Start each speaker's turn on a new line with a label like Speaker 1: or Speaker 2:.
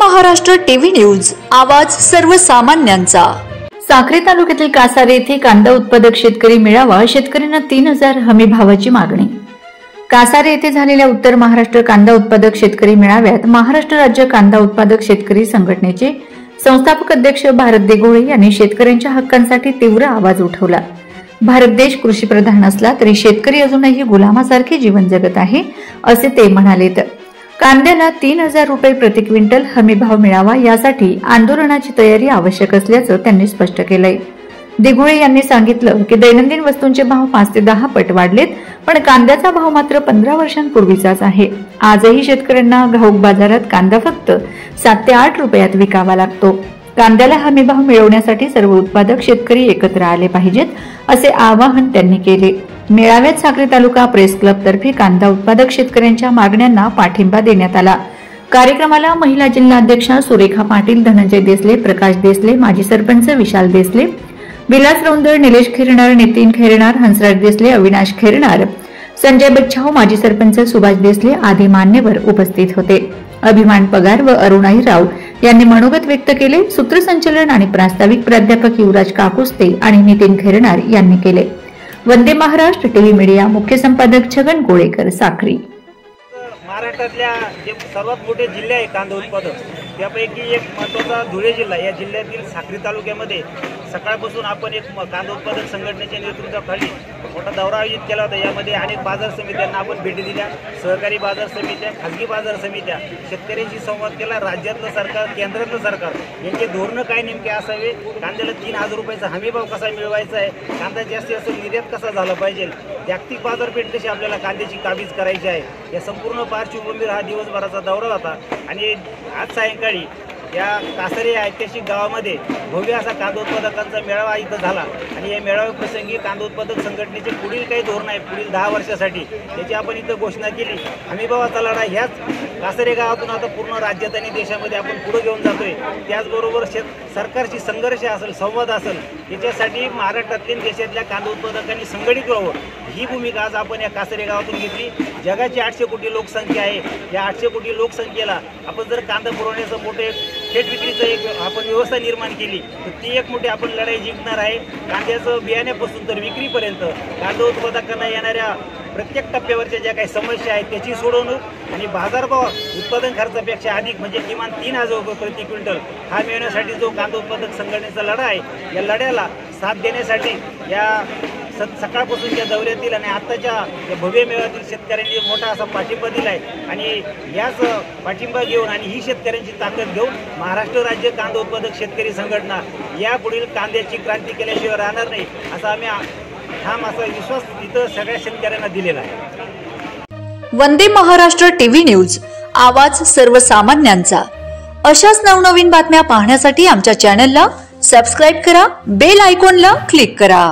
Speaker 1: Maharashtra TV news, आवाज सर्वसामान्यांचा।
Speaker 2: साक्री तालुक्यातील कासारे येथे कांदा उत्पादक शेतकरी मेळावा, शेतकऱ्यांना 3000 हमी भावाची मागणी। कासारे येथे झालेल्या उत्तर महाराष्ट्र कांदा उत्पादक शेतकरी मेळाव्यात महाराष्ट्र राज्य कांदा उत्पादक शेतकरी संघटनेचे संस्थापक अध्यक्ष भारत देगोळे यांनी शेतकऱ्यांच्या हक्कांसाठी तीव्र आवाज उठवला। भारत देश कृषीप्रधान असला तरी शेतकरी अजूनही गुलामासारखे जीवन जगत आहे, असे ते म्हणालेत। कांद्याला 3000 रुपये प्रति क्विंटल हमी भाव मिळावा यासाठी आंदोलनाची तयारी आवश्यक असल्याचं त्यांनी स्पष्ट केलंय। देगोळे यांनी सांगितलं की दैनंदिन वस्तूंचे भाव 5 ते 10 पट वाढलेत, पण कांद्याचा भाव मात्र 15 वर्षांपूर्वीचाच आहे। आजही शेतकऱ्यांना घाऊक बाजारात कांदा फक्त 7 ते 8 रुपयात विकावा लागतो। कांद्याला हमी भाव मिळवण्यासाठी सर्व उत्पादक शेतकरी एकत्र आले पाहिजेत, असे आवाहन त्यांनी केले। मेळाव्यात साक्री तालुका प्रेस क्लब तर्फे कांदा उत्पादक शेतकऱ्यांच्या मागण्यांना पाठिंबा देण्यात आला। कार्यक्रमाला महिला जिल्हा अध्यक्षा सुरेखा पाटील, धनंजय देसले, प्रकाश देसले, माजी सरपंच विशाल देसले, विलास रौंदळ, निलेश खैरनार, नितीन खैरनार, हंसराज देसले, अविनाश खैरनार, संजय बच्छाव, माजी सरपंच सुभाष देसले आदी मान्यवर उपस्थित होते। अभिमान पगार व अरुणाई राव यांनी मनोगत व्यक्त केले। सूत्रसंचालन आणि प्रास्ताविक प्राध्यापक युवराज काकुस्ते आणि नितीन खैरनार यांनी केले। वंदे महाराष्ट्र टीव्ही मीडिया मुख्य संपादक छगन गोळेकर, साक्री।
Speaker 3: महाराष्ट्रातल्या जे सर्वात मोठे जिल्हे आहे कांदा उत्पादक, त्यापैकी एक महत्त्वाचा धुळे जिल्हा। या जिल्ह्यातील साक्री तालुक्यामध्ये सकाळपासून आपण एक कांदा उत्पादक संघटनेच्या नेतृत्वाखाली मोठा दौरा आयोजित केला होता। यामध्ये अनेक बाजार समित्यांना आपण भेटी दिल्या, सहकारी बाजार समित्या, खाजगी बाजार समित्या, शेतकऱ्यांशी संवाद केला। राज्यातलं सरकार, केंद्रातलं सरकार यांचे धोरणं काय नेमके असावे, कांद्याला 3000 रुपयाचा हमी भाव कसा मिळवायचा आहे, कांदा जास्तीत जास्त निर्यात कसा झाला पाहिजे, जागतिक बाजारपेठ कशी आपल्याला कांद्याची काबीज करायची आहे, या संपूर्ण पार्श्वभूमीवर हा दिवसभराचा दौरा होता। आणि आज सायंकाळी या कासारे ऐतिहासिक गावामध्ये भव्य असा कांदा उत्पादकांचा मेळावा इथं झाला। आणि या मेळाव्याप्रसंगी कांदा उत्पादक संघटनेचे पुढील काही धोरण आहे पुढील 10 वर्षासाठी, त्याची आपण इथं घोषणा केली। हमीभावाचा लढा ह्याच कासारे गावातून आता पूर्ण राज्यात आणि देशामध्ये आपण पुढे घेऊन जातोय। त्याचबरोबर सरकारशी संघर्ष असेल, संवाद असेल, याच्यासाठी महाराष्ट्रातील देशातल्या कांदा उत्पादकांनी संघटित व्हावं, ही भूमिका आज आपण या कासारे गावातून घेतली। जगाची 800 कोटी लोकसंख्या आहे, या 800 कोटी लोकसंख्येला आपण जर कांदा पुरवण्याचं मोठे थेट विक्रीचं एक आपण व्यवस्था निर्माण केली तर ती एक मोठी आपण लढाई जिंकणार आहे। कांद्याचं बियाण्यापासून तर विक्रीपर्यंत कांदा उत्पादकांना येणाऱ्या प्रत्येक टप्प्यावरच्या ज्या काही समस्या आहेत त्याची सोडवणूक आणि बाजारभाव उत्पादन खर्चापेक्षा अधिक म्हणजे किमान 3000 रुपये प्रति क्विंटल हा मिळवण्यासाठी जो कांदा उत्पादक संघटनेचा लढा आहे, या लढ्याला साथ देण्यासाठी या सकाळपासूनच्या दौऱ्यातील आणि आत्ताच्या या भव्य मेळाव्यातील शेतकऱ्यांनी मोठा असा पाठिंबा दिला आहे। आणि याच पाठिंबा घेऊन आणि ही शेतकऱ्यांची ताकद घेऊन महाराष्ट्र राज्य कांदा उत्पादक शेतकरी संघटना यापुढील कांद्याची क्रांती केल्याशिवाय राहणार नाही, असा आम्ही ठाम असा विश्वास इथं सगळ्या शेतकऱ्यांना दिलेला आहे।
Speaker 1: वंदे महाराष्ट्र टीव्ही न्यूज, आवाज सर्वसामान्यांचा। अशाच नवनवीन बातम्या पाहण्यासाठी आमच्या चॅनलला सबस्क्राइब करा, बेल आयकॉनला क्लिक करा।